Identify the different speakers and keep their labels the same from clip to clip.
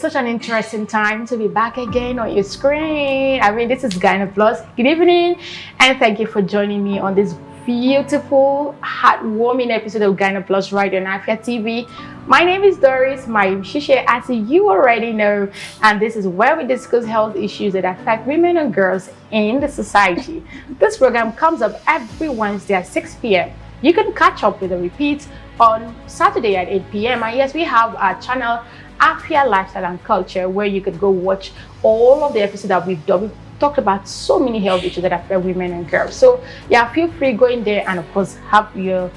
Speaker 1: such an interesting time to be back again on your screen. I mean, this is Gyna Plus. Good evening, and thank you for joining me on this beautiful, heartwarming episode of Gyna Plus right on Afia TV. My name is Doris, my Shisha, as you already know, and this is where we discuss health issues that affect women and girls in the society. This program comes up every Wednesday at 6 p.m. You can catch up with a repeat on Saturday at 8 p.m. And yes, we have our channel Afia Lifestyle and Culture, where you could go watch all of the episodes that we've done. We've talked about so many health issues that affect women and girls. So yeah, feel free go in there and of course have your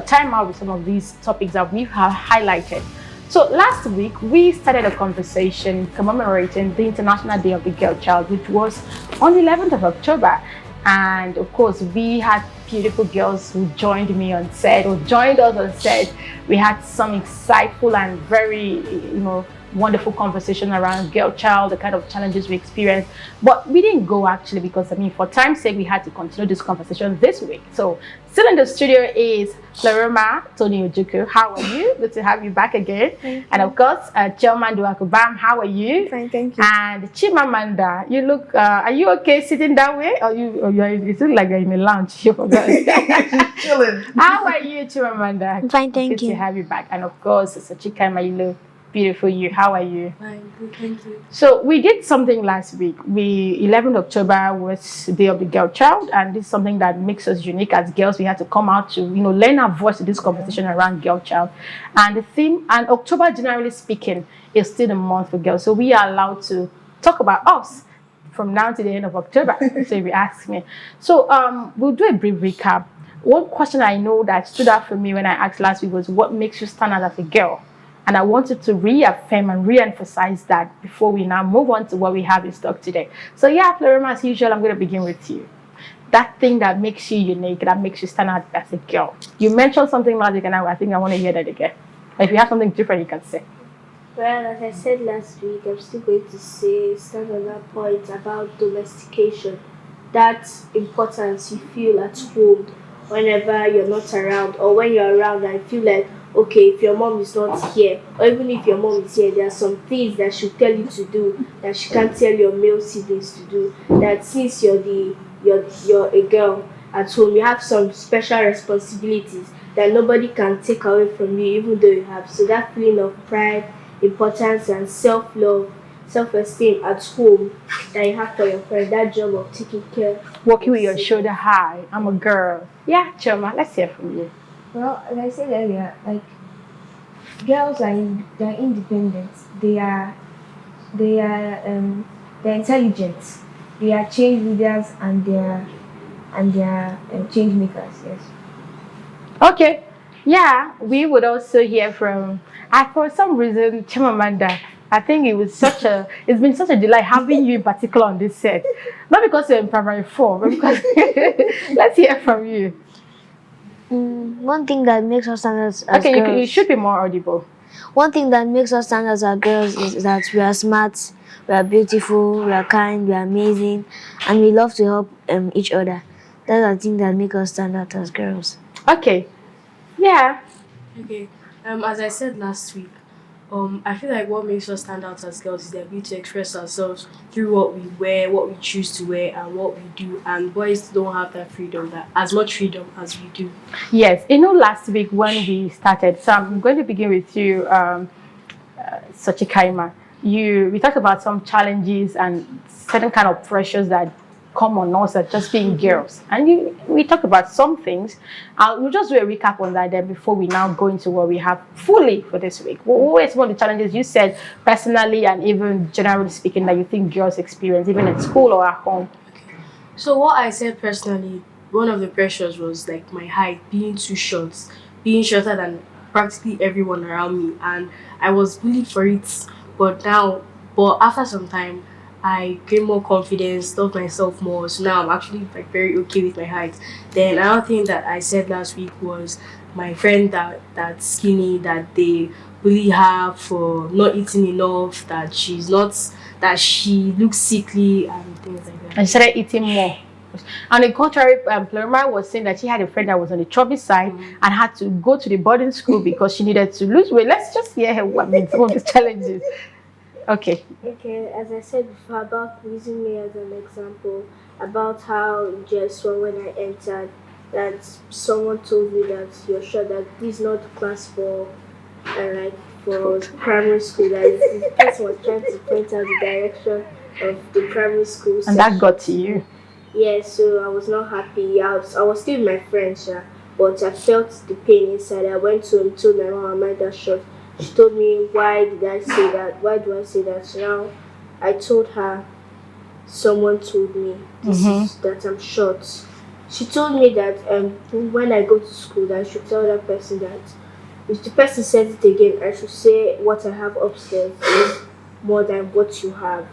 Speaker 1: time out with some of these topics that we have highlighted. So last week we started a conversation commemorating the International Day of the Girl Child, which was on the 11th of October. And of course, we had beautiful girls who joined me on set or joined us on set. We had some insightful and very, wonderful conversation around girl child, the kind of challenges we experienced. But we didn't go actually because, for time's sake, we had to continue this conversation this week. So still in the studio is Pleroma Tony-Ojukwu. How are you? Good to have you back again. And of course, Chioma Nduagubam. How are you?
Speaker 2: Fine, thank you.
Speaker 1: And Chimamanda. You look, are you okay sitting that way? Or you look like you're in a lounge. You forgot.
Speaker 2: Chilling.
Speaker 1: How are you, Chimamanda?
Speaker 3: I'm fine, thank you.
Speaker 1: Good to have you back. And of course, Sochikaima Iloh. Beautiful you. How are you?
Speaker 2: Fine, good, thank you.
Speaker 1: So we did something last week. 11th October was the Day of the Girl Child, and this is something that makes us unique as girls. We had to come out to, lend our voice to this conversation around girl child. And the theme, and October, generally speaking, is still the month for girls. So we are allowed to talk about us from now to the end of October. So if you ask me. So we'll do a brief recap. One question I know that stood out for me when I asked last week was, what makes you stand out as a girl? And I wanted to reaffirm and re-emphasize that before we now move on to what we have in stock today. So yeah, Pleroma, as usual, I'm going to begin with you. That thing that makes you unique, that makes you stand out as a girl. You mentioned something last week, and I think I want to hear that again. If you have something different, you can say.
Speaker 4: Well, as I said last week, I'm still going to stand on that point about domestication. That importance you feel at home whenever you're not around, or when you're around and feel like, okay, if your mom is not here, or even if your mom is here, there are some things that she'll tell you to do that she can't tell your male siblings to do. That since you're a girl at home, you have some special responsibilities that nobody can take away from you, even though you have. So that feeling of pride, importance, and self-love, self-esteem at home that you have for your friend, that job of taking care,
Speaker 1: walking with your shoulder high. I'm a girl. Yeah, Chioma, let's hear from you.
Speaker 2: Well, as I said earlier, like girls they're independent. They're intelligent. They are change leaders and they're change makers. Yes.
Speaker 1: Okay. Yeah, we would also hear from. For some reason, Chimamanda. I think it's been such a delight having you in particular on this set. Not because you're in primary 4, but because let's hear from you.
Speaker 3: One thing that makes us stand as
Speaker 1: okay,
Speaker 3: girls.
Speaker 1: You should be more audible.
Speaker 3: One thing that makes us stand as girls is that we are smart, we are beautiful, we are kind, we are amazing, and we love to help each other. That's the thing that makes us stand out as girls.
Speaker 1: Okay. Yeah.
Speaker 5: Okay. As I said last week, I feel like what makes us stand out as girls is the ability to express ourselves through what we wear, what we choose to wear, and what we do. And boys don't have that freedom, as much freedom as we do.
Speaker 1: Yes, last week when we started, so I'm going to begin with you, Sochikaima. We talked about some challenges and certain kind of pressures that come on us as just being girls, and we talked about some things. We'll just do a recap on that then before we now go into what we have fully for this week. What are some of the challenges you said personally and even generally speaking that you think girls experience even at school or at home?
Speaker 5: Okay. So what I said personally, one of the pressures was like my height, being too short, being shorter than practically everyone around me, and I was bullied for it. But after some time, I gained more confidence, loved myself more. So now I'm actually very okay with my height. Then another thing that I said last week was my friend that's skinny, that they bully her for not eating enough, that she looks sickly and things like that.
Speaker 1: And she started eating more. And the contrary, Pleroma was saying that she had a friend that was on the chubby side and had to go to the boarding school because she needed to lose weight. Let's just hear her some of these challenges. Okay.
Speaker 4: Okay, as I said before, about using me as an example, about how just when I entered, that someone told me that you're sure that this is not the class for like for primary school. That the person was trying to point out the direction of the primary school.
Speaker 1: And that got to you.
Speaker 4: Yeah, so I was not happy. I was still with my friends, yeah, but I felt the pain inside. I went to him, told my mom I made that shot. She told me, why did I say that? Why do I say that? So now I told her, someone told me this is that I'm short. She told me that when I go to school, that I should tell that person that if the person says it again, I should say what I have upstairs is more than what you have.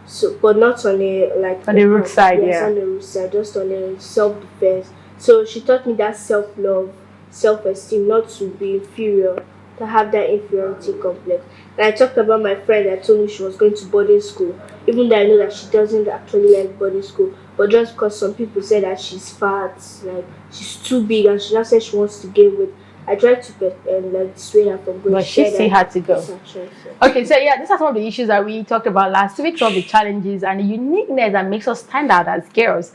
Speaker 4: So, but not on a like
Speaker 1: on the root side,
Speaker 4: yes,
Speaker 1: yeah.
Speaker 4: on the root side, just on a self-defense. So she taught me that self-love, self-esteem, not to be inferior, to have that inferiority complex. And I talked about my friend that told me she was going to boarding school, even though I know that she doesn't actually like boarding school, but just because some people say that she's fat, like she's too big, and she now says she wants to gain weight. I tried to like dissuade her from going.
Speaker 1: But she still had to go. Okay, so yeah, these are some of the issues that we talked about last week, some of the challenges and the uniqueness that makes us stand out as girls.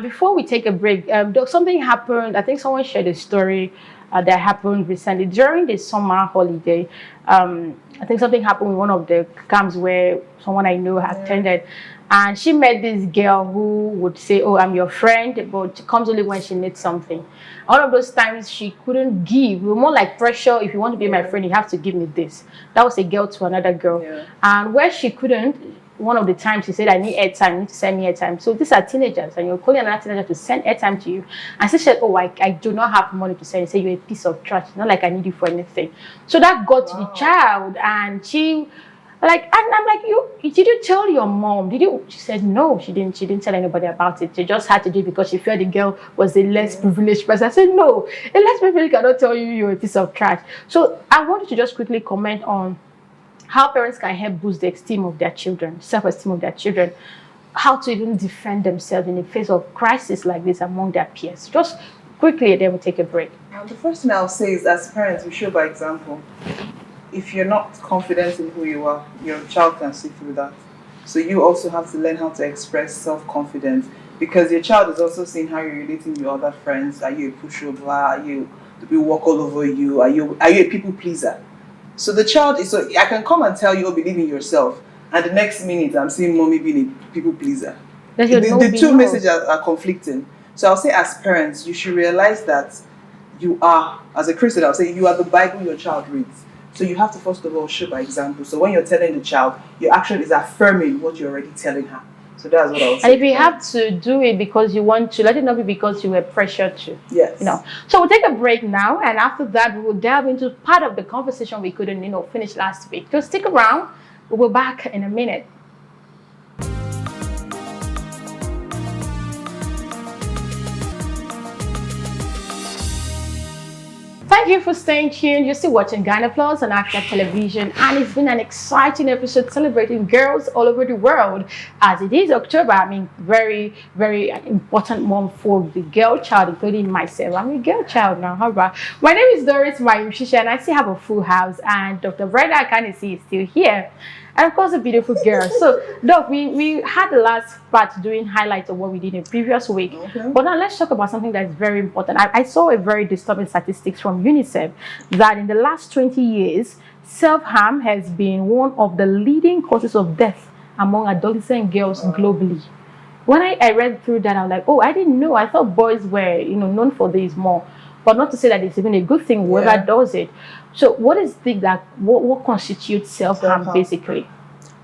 Speaker 1: Before we take a break, something happened. I think someone shared a story that happened recently during the summer holiday. I think something happened with one of the camps where someone I know attended. And she met this girl who would say, oh, I'm your friend, but she comes only when she needs something. All of those times she couldn't give. We were more like pressure. If you want to be my friend, you have to give me this. That was a girl to another girl. Yeah. And where she couldn't, one of the times she said, I need airtime, you need to send me airtime. So these are teenagers, and you're calling another teenager to send airtime to you. And she said, oh, I do not have money to send. She said, you're a piece of trash. It's not like I need you for anything. So that got to the child, and she... Like, and I'm like, did you tell your mom? Did you? She said, no, she didn't tell anybody about it. She just had to do it because she felt the girl was a less privileged person. I said, no, a less privileged cannot tell you you're a piece of trash. So I want you to just quickly comment on how parents can help boost the esteem of their children, self-esteem of their children, how to even defend themselves in the face of crisis like this among their peers. Just quickly, and then we'll take a break.
Speaker 6: The first thing I'll say is, as parents, we show by example. If you're not confident in who you are, your child can see through that. So you also have to learn how to express self-confidence, because your child is also seeing how you're relating to your other friends. Are you a pushover? Are you, do people walk all over you? Are you a people pleaser? So the child is, so I can come and tell you, oh, believe in yourself, and the next minute I'm seeing mommy being a people pleaser. The two messages are conflicting. So I'll say, as parents, you should realize that you are, as a Christian, I'll say you are the Bible your child reads. So you have to first of all show by example. So when you're telling the child, your action is affirming what you're already telling her. So that's what I would say.
Speaker 1: And if you have to do it because you want to, let it not be because you were pressured to.
Speaker 6: Yes.
Speaker 1: So we'll take a break now, and after that we will delve into part of the conversation we couldn't, finish last week. So stick around. We'll be back in a minute. Thank you for staying tuned. You're still watching Gyna Plus on Afia television, and it's been an exciting episode celebrating girls all over the world. As it is October, very, very important month for the girl child, including myself. I'm a girl child now. How about? My name is Doris Mayushisha, and I still have a full house, and Dr. Brenda Akanisi is still here. And of course, a beautiful girl. So, Doc, we had the last part doing highlights of what we did in the previous week. Okay. But now let's talk about something that's very important. I saw a very disturbing statistics from UNICEF that in the last 20 years, self-harm has been one of the leading causes of death among adolescent girls globally. When I read through that, I was like, oh, I didn't know. I thought boys were, known for this more. But not to say that it's even a good thing, whoever does it. So what is what constitutes self-harm basically?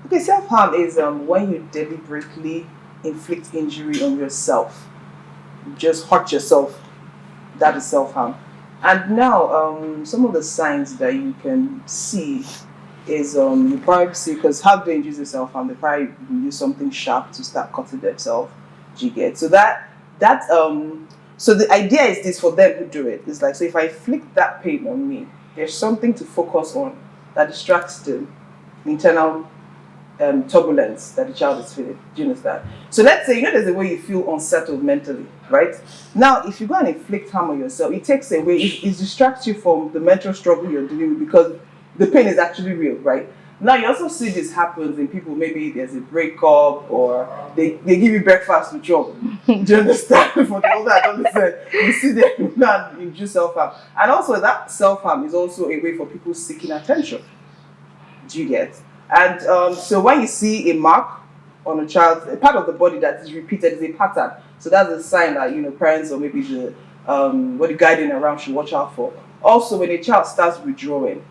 Speaker 6: Okay, self-harm is when you deliberately inflict injury on yourself. You just hurt yourself. That is self-harm. And now, some of the signs that you can see is you probably see, because how do they use self-harm? They probably use something sharp to start cutting themselves. Do you get? So so the idea is this for them who do it. It's like, so if I inflict that pain on me, there's something to focus on that distracts the internal turbulence that the child is feeling. Do you understand? So let's say, there's a way you feel unsettled mentally, right? Now, if you go and inflict harm on yourself, it takes away, it distracts you from the mental struggle you're dealing with, because the pain is actually real, right? Now you also see this happens in people, maybe there's a breakup or they give you breakfast with job. Do you understand? For the older adolescent, you see them now induce self-harm. And also that self-harm is also a way for people seeking attention. Do you get? And so when you see a mark on a child, a part of the body that is repeated is a pattern. So that's a sign that, you know, parents or maybe the what the guiding around should watch out for. Also, when a child starts withdrawing,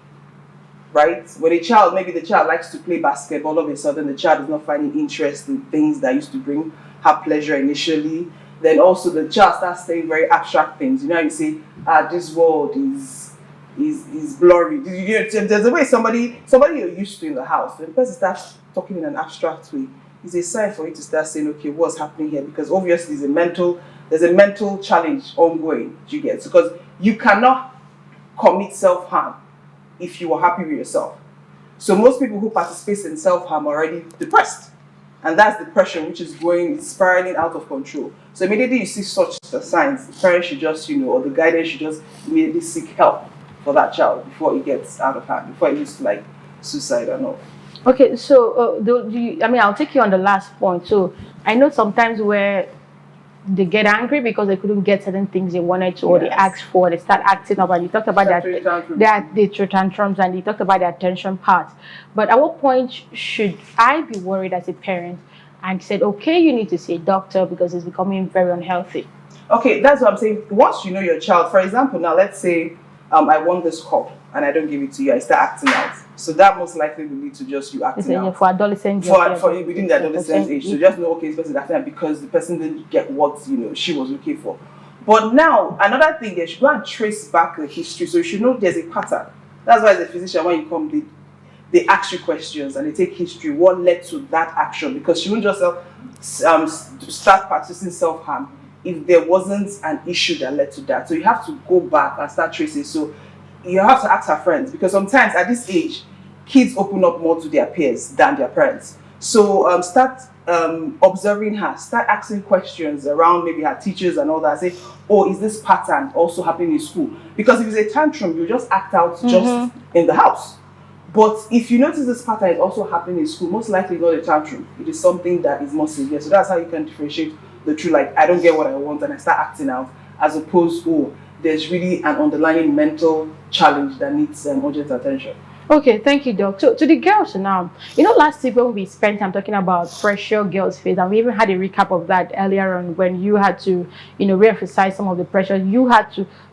Speaker 6: right? When a child, maybe the child likes to play basketball, all of a sudden the child is not finding interest in things that used to bring her pleasure initially. Then also the child starts saying very abstract things. You know, you say, this world is blurry. You know, there's a way somebody you're used to in the house, when the person starts talking in an abstract way, it's a sign for you to start saying, okay, what's happening here? Because obviously there's a mental challenge ongoing. Do you get? Because you cannot commit self-harm if you are happy with yourself. So most people who participate in self-harm are already depressed. And that's depression, which is spiraling out of control. So immediately you see such signs, the parents should just, you know, or the guidance should just immediately seek help for that child before it gets out of hand, before it leads to like suicide and all.
Speaker 1: Okay, so I'll take you on the last point. So I know sometimes where they get angry because they couldn't get certain things they wanted to, or they asked for, they start acting up, and you talked about they throw tantrums, and you talked about the attention part. But at what point should I be worried as a parent and said, okay, you need to see a doctor because it's becoming very unhealthy?
Speaker 6: Okay, that's what I'm saying. Once you know your child, for example, now let's say I want this cup and I don't give it to you, I start acting out. So that most likely will lead to just you acting out.
Speaker 1: For adolescent
Speaker 6: for within the adolescent age. So just know, okay, this person is acting out because the person didn't get what, you know, she was looking for. But now, another thing, they should go and trace back the history. So you should know there's a pattern. That's why as a physician, when you come, they ask you questions and they take history. What led to that action? Because she won't just start practicing self-harm if there wasn't an issue that led to that. So you have to go back and start tracing. So you have to ask her friends, because sometimes at this age, kids open up more to their peers than their parents. So start observing her, start asking questions around maybe her teachers and all that. Say, oh, is this pattern also happening in school? Because if it's a tantrum, you just act out just in the house. But if you notice this pattern is also happening in school, most likely not a tantrum. It is something that is more severe. So that's how you can differentiate the two. Like, I don't get what I want and I start acting out, as opposed to, there's really an underlying mental challenge that needs urgent attention.
Speaker 1: Okay, thank you, Doc. So to the girls now, you know, last week when we spent time talking about pressure girls face, and we even had a recap of that earlier on, when you had to, you know, re-emphasize some of the pressure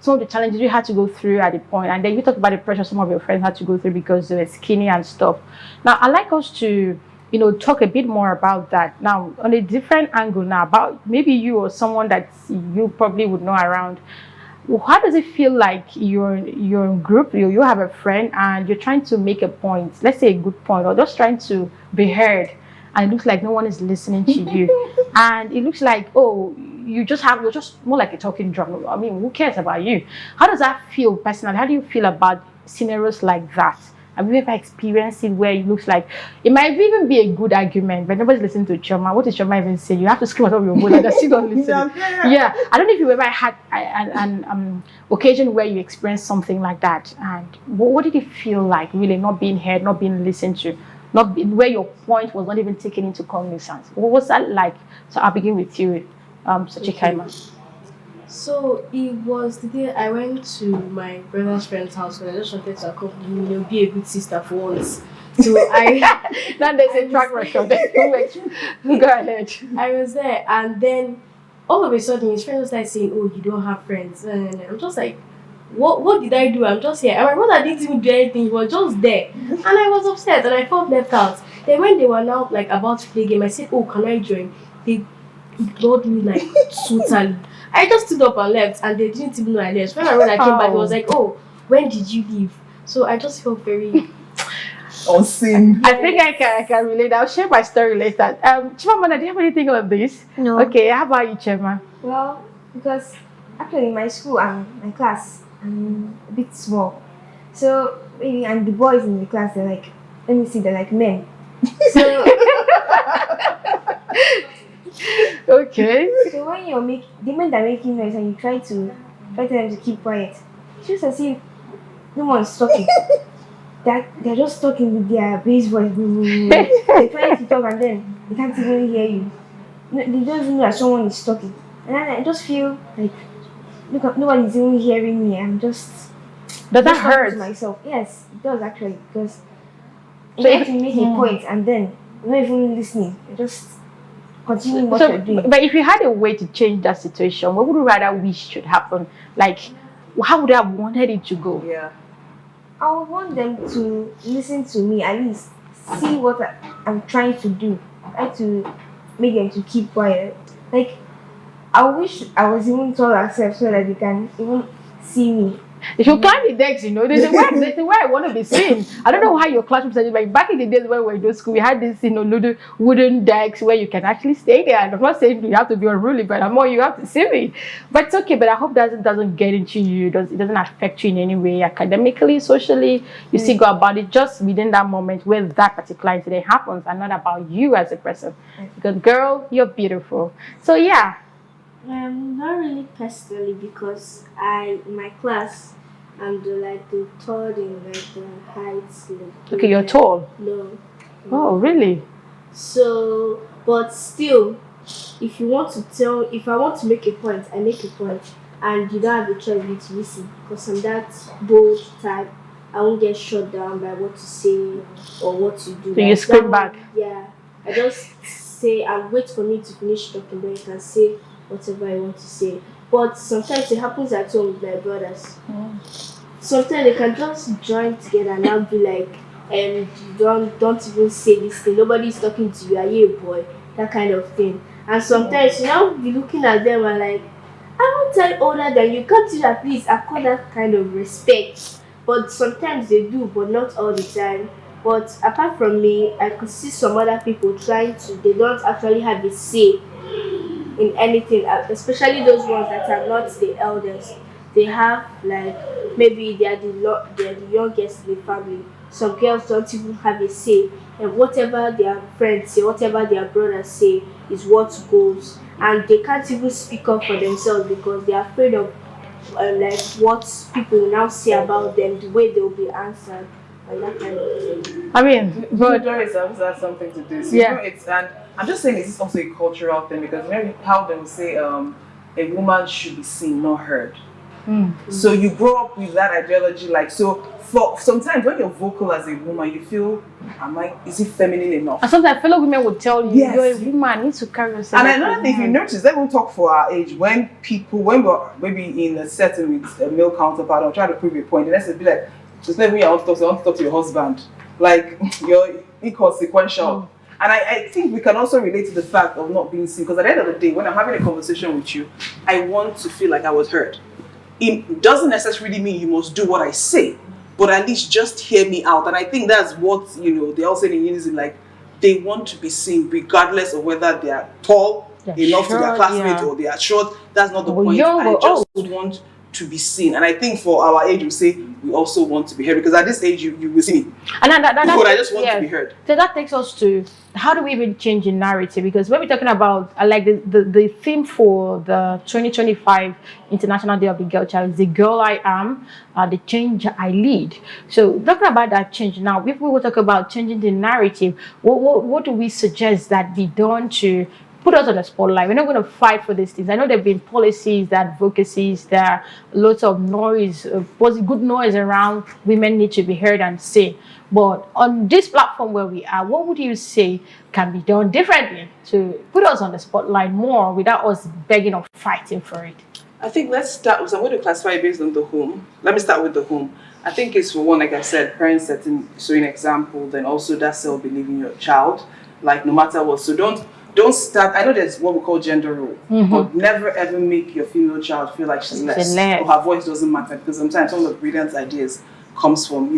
Speaker 1: some of the challenges you had to go through at the point, and then you talked about the pressure some of your friends had to go through because they were skinny and stuff. Now, I'd like us to, you know, talk a bit more about that now on a different angle now, about maybe you or someone that you probably would know around. How does it feel like you're in group, you have a friend and you're trying to make a point, let's say a good point, or just trying to be heard, and it looks like no one is listening to you, and it looks like, oh, you're just more like a talking drum. I mean, who cares about you? How does that feel personally? How do you feel about scenarios like that? Have you ever experienced it where it looks like it might even be a good argument, but nobody's listening to Chioma? What is Chioma even saying? You have to scream out of your voice and they're still not listening. Yeah. I don't know if you ever had an occasion where you experienced something like that. And what did it feel like, really, not being heard, not being listened to, where your point was not even taken into cognizance? What was that like? So I'll begin with you, Sochikaima.
Speaker 5: So it was the day I went to my brother's friend's house, when I just wanted to accompany, you know, be a good sister for once. So
Speaker 1: now there's a track record. Go ahead.
Speaker 5: I was there, and then all of a sudden his friends started saying, "Oh, you don't have friends," and I'm just like, what did I do? I'm just here. And my brother didn't even do anything, he was just there. And I was upset and I felt left out. Then when they were now like about to play game, I said, "Oh, can I join?" They ignored me like totally. I just stood up and left, and they didn't even know I left. When I came back, he was like, "Oh, when did you leave?" So I just felt very
Speaker 6: unseen.
Speaker 1: I think I can relate. I'll share my story later. Chimamanda, do you have anything on this?
Speaker 3: No.
Speaker 1: Okay, how about you, Chema?
Speaker 2: Well, because actually in my school and my class, I'm a bit small. So maybe, and the boys in the class, they're like, let me see, they're like men. So
Speaker 1: okay.
Speaker 2: So when the men that are making noise and you try to tell them to keep quiet, it's just as if no one's talking. that they're just talking with their bass voice. They're trying to talk and then they can't even hear you. No, they don't even know that someone is talking. And then I just feel like nobody's even hearing me. I'm just
Speaker 1: Does that
Speaker 2: just talking
Speaker 1: hurt?
Speaker 2: to myself. Yes, it does actually, because you
Speaker 1: So
Speaker 2: try
Speaker 1: if-
Speaker 2: to make a point and then you're not even listening. You're just continuing what you're doing.
Speaker 1: But if you had a way to change that situation, what would you rather wish should happen? Like, how would you have wanted it to go?
Speaker 6: Yeah.
Speaker 2: I would want them to listen to me, at least see what I'm trying to do. Try to make them to keep quiet. Like, I wish I was even taller self so that they can even see me.
Speaker 1: If you climb the decks, you know, there's a way I want to be seen. I don't know how your classrooms are, like back in the days when we were in school, we had this, little wooden decks where you can actually stay there. And I'm not saying you have to be unruly, but I'm more you have to see me. But it's okay. But I hope that doesn't get into you. It doesn't affect you in any way, academically, socially. You still go about it just within that moment where that particular incident happens, and not about you as a person. Because girl, you're beautiful. So yeah.
Speaker 4: Not really personally, because in my class, I'm the third in like the heights.
Speaker 1: Okay, you're tall.
Speaker 4: No.
Speaker 1: Oh, really?
Speaker 4: So, but still, if I want to make a point, I make a point, and you don't have a choice but to listen, because I'm that bold type. I won't get shut down by what to say or what to do.
Speaker 1: So you scream back.
Speaker 4: Yeah, I just say and wait for me to finish talking, then you can say whatever I want to say. But sometimes it happens at home with my brothers. Sometimes they can just join together and I'll be like, you don't even say this thing. Nobody's talking to you. Are you a boy? That kind of thing. And sometimes be looking at them and like, I'm not older than you. Can't you at least accord that kind of respect? But sometimes they do, but not all the time. But apart from me, I could see some other people they don't actually have a say in anything, especially those ones that are not the eldest. They have like, maybe they're the youngest in the family. Some girls don't even have a say, and whatever their friends say, whatever their brothers say is what goes, and they can't even speak up for themselves because they're afraid of like what people will now say about them, the way they'll be answered, and that kind of thing.
Speaker 1: I mean, but
Speaker 6: Doris has something to do. So,
Speaker 1: Yeah.
Speaker 6: And I'm just saying it's also a cultural thing, because maybe how they will say a woman should be seen, not heard. So you grow up with that ideology, like, so for sometimes when you're vocal as a woman, you feel, is it feminine enough?
Speaker 1: and sometimes fellow women will tell you,
Speaker 6: Yes.
Speaker 1: you're a woman, you need to carry yourself.
Speaker 6: And
Speaker 1: like
Speaker 6: another
Speaker 1: a
Speaker 6: thing, if you
Speaker 1: woman.
Speaker 6: notice, they won't talk for our age. When we're maybe in a setting with a male counterpart or try to prove a point, the next will be like, just let me I want to talk to your husband. Like, you're inconsequential. And I think we can also relate to the fact of not being seen, because at the end of the day, when I'm having a conversation with you, I want to feel like I was heard. It doesn't necessarily mean you must do what I say, but at least just hear me out. And I think that's what, they all say in unison, like, they want to be seen regardless of whether they are tall enough to their
Speaker 1: short,
Speaker 6: classmates or they are short. That's not the
Speaker 1: Or
Speaker 6: point.
Speaker 1: young
Speaker 6: I
Speaker 1: or
Speaker 6: just want to be seen. And I think for our age, we say we also want to be heard, because at this age, you will see me.
Speaker 1: And
Speaker 6: But I just want to be heard.
Speaker 1: So that takes us to how do we even change the narrative? Because when we're talking about like the theme for the 2025 International Day of the Girl Child is the girl I am, the change I lead. So talking about that change now, if we will talk about changing the narrative, what do we suggest that be done to put us on the spotlight? We're not going to fight for these things. I know there have been policies, that advocacies, there are lots of noise, good noise around women need to be heard and seen. But on this platform where we are, what would you say can be done differently to put us on the spotlight more without us begging or fighting for it?
Speaker 6: I think let's start with, I'm going to classify it based on the home. Let me start with the home. I think it's, for one, like I said, parents setting showing example, then also that self-belief in your child, like no matter what. So don't start, I know there's what we call gender role, but never ever make your female child feel like she's less or her voice doesn't matter, because sometimes some of the brilliant ideas comes from,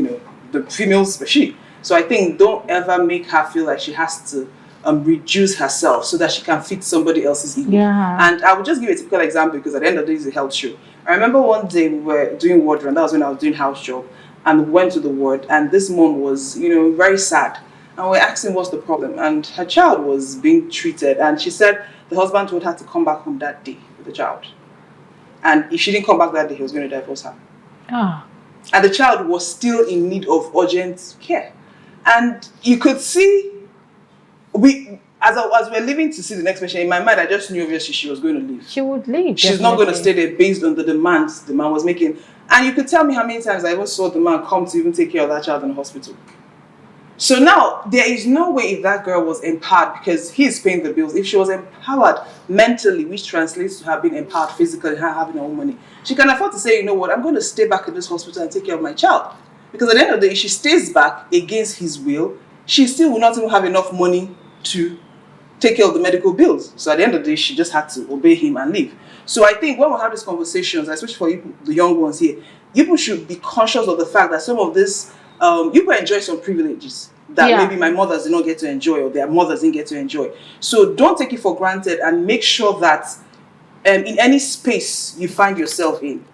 Speaker 6: the females, especially. So I think don't ever make her feel like she has to reduce herself so that she can fit somebody else's ego.
Speaker 1: Yeah.
Speaker 6: And I will just give a typical example, because at the end of the day, it's a health show. I remember one day we were doing ward run, that was when I was doing house job, and we went to the ward, and this mom was, very sad. And we're asking what's the problem, and her child was being treated, and she said the husband told her to come back home that day with the child. And if she didn't come back that day, he was going to divorce her. and the child was still in need of urgent care. And you could see, as we're leaving to see the next patient, in my mind, I just knew obviously she was going to leave.
Speaker 1: She would leave.
Speaker 6: She's not going to stay there based on the demands the man was making. And you could tell me how many times I even saw the man come to even take care of that child in the hospital. So now, there is no way if that girl was empowered, because he's paying the bills, if she was empowered mentally, which translates to her being empowered physically, her having her own money, she can afford to say, you know what, I'm going to stay back in this hospital and take care of my child. Because at the end of the day, if she stays back against his will, she still will not even have enough money to take care of the medical bills. So at the end of the day, she just had to obey him and leave. So I think when we have these conversations, especially for you, the young ones here, people should be conscious of the fact that some of this, people enjoy some privileges that maybe my mothers did not get to enjoy, or their mothers didn't get to enjoy. So don't take it for granted, and make sure that in any space you find yourself in,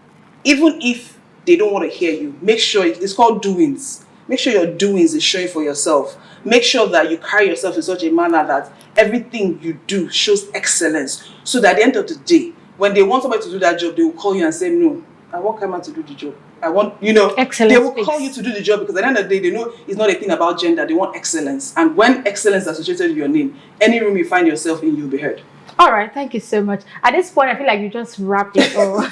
Speaker 6: even if they don't want to hear you, make sure it's called doings. Make sure your doings is showing for yourself. Make sure that you carry yourself in such a manner that everything you do shows excellence. So that at the end of the day, when they want somebody to do that job, they will call you and say, no, I want Kaima to do the job. I want,
Speaker 1: excellence.
Speaker 6: They will call you to do the job, because at the end of the day, they know it's not a thing about gender. They want excellence. And when excellence is associated with your name, any room you find yourself in, you'll be heard.
Speaker 1: All right, thank you so much. At this point, I feel like you just wrapped it all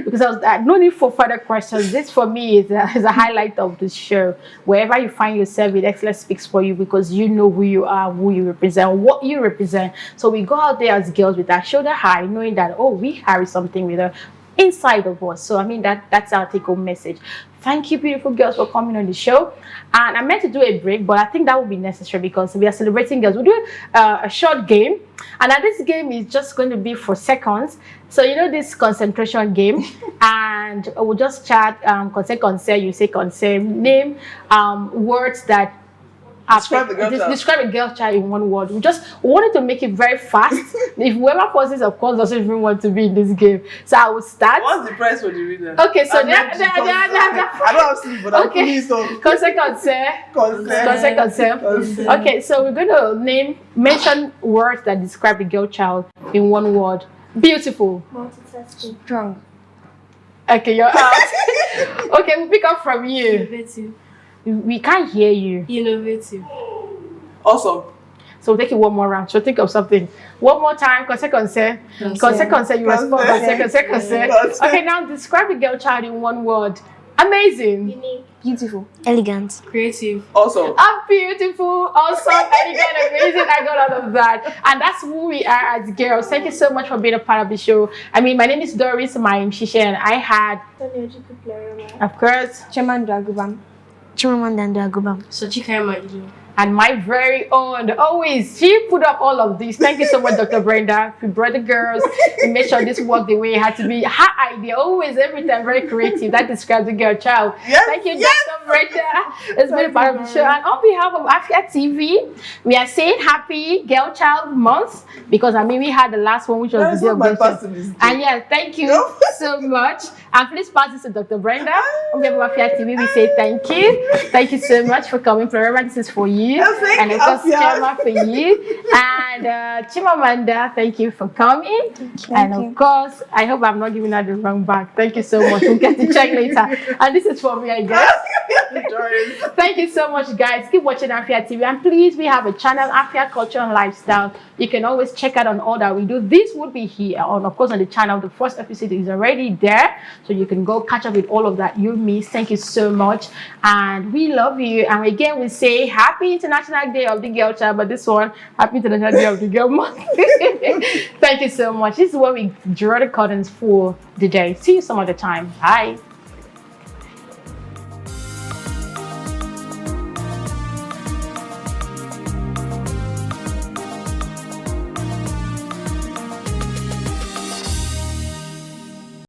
Speaker 1: because I was no need for further questions. This for me is a highlight of the show. Wherever you find yourself, it excellence speaks for you, because you know who you are, who you represent, what you represent. So we go out there as girls with our shoulder high, knowing that, oh, we carry something with us inside of us. So I mean, that's our take-home message. Thank you, beautiful girls, for coming on the show. And I meant to do a break, but I think that would be necessary because we are celebrating girls. We'll do a short game, and this game is just going to be for seconds. So you know this concentration game, and we'll just chat. Concern. You say concern. Name words that.
Speaker 6: Describe the girl child.
Speaker 1: Describe a girl child in one word. We just wanted to make it very fast. If whoever pauses, of course, doesn't even want to be in this game. So I will start.
Speaker 6: What's the price for the reader?
Speaker 1: Okay, so
Speaker 6: I don't have sleep, but I'm putting some.
Speaker 1: Concern. Okay, so we're going to mention words that describe the girl child in one word. Beautiful.
Speaker 4: Multitasking.
Speaker 2: Strong.
Speaker 1: Okay, you're out. Okay, we'll pick up from you.
Speaker 5: Innovative.
Speaker 1: We can't hear you.
Speaker 5: Innovative.
Speaker 6: Awesome.
Speaker 1: So we'll take it one more round. So think of something. One more time. Concern. You respond. Concern. Okay, now describe the girl child in one word. Amazing.
Speaker 4: Unique.
Speaker 2: Beautiful.
Speaker 3: Elegant.
Speaker 5: Creative.
Speaker 6: Awesome.
Speaker 1: I'm beautiful, awesome, elegant, amazing. I got all of that. And that's who we are as girls. Thank you so much for being a part of the show. I mean, my name is Doris, my Shisha, and I had,
Speaker 4: Tony-Ojukwu, Pleroma.
Speaker 1: of course,
Speaker 2: Chioma Nduagubam.
Speaker 3: Chimamanda Nduagubam.
Speaker 5: Sochikaima Iloh.
Speaker 1: and my very own, always, she put up all of this. Thank you so much, Dr. Brenda. You brought the girls. You made sure this worked the way it had to be. Her idea, always, every time, very creative. That describes the girl child.
Speaker 6: Yes,
Speaker 1: Thank you, Dr. Brenda. It's been a part of the show. And on behalf of Afia TV, we are saying happy Girl Child Month, because I mean, we had the last one, which was the day of Girl Child. And yeah, thank you so much. And please pass this to Dr. Brenda. On behalf of Afia TV, we say thank you. Thank you so much for coming. Pleroma, this is for you. And of course, Chioma for you. And Chimamanda, thank you for coming. And of course, I hope I'm not giving her the wrong bag. Thank you so much. We'll get to check later. And this is for me, I guess. Thank you so much, guys. Keep watching Afia TV. And please, we have a channel, Afia Culture and Lifestyle. You can always check out on all that we do. This would be here on, of course, on the channel. The first episode is already there. So you can go catch up with all of that you missed. Thank you so much. And we love you. And again, we say happy International Day of the Girl Child. But this one, happy International Day of the Girl Month. Thank you so much. This is where we draw the curtains for the day. See you some other time. Bye.